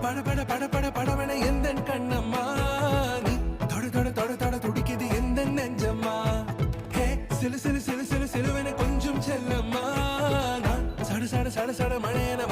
பட பட பட படவன எந்த கண்ணம்மா நீ தொட தொட தொட தொட துடிக்குது எந்த நெஞ்சம்மா ஹே சிலு சிலு சிலு சிலு சிலுவன கொஞ்சம் செல்லம்மா நான் சட சட சட சட மழையன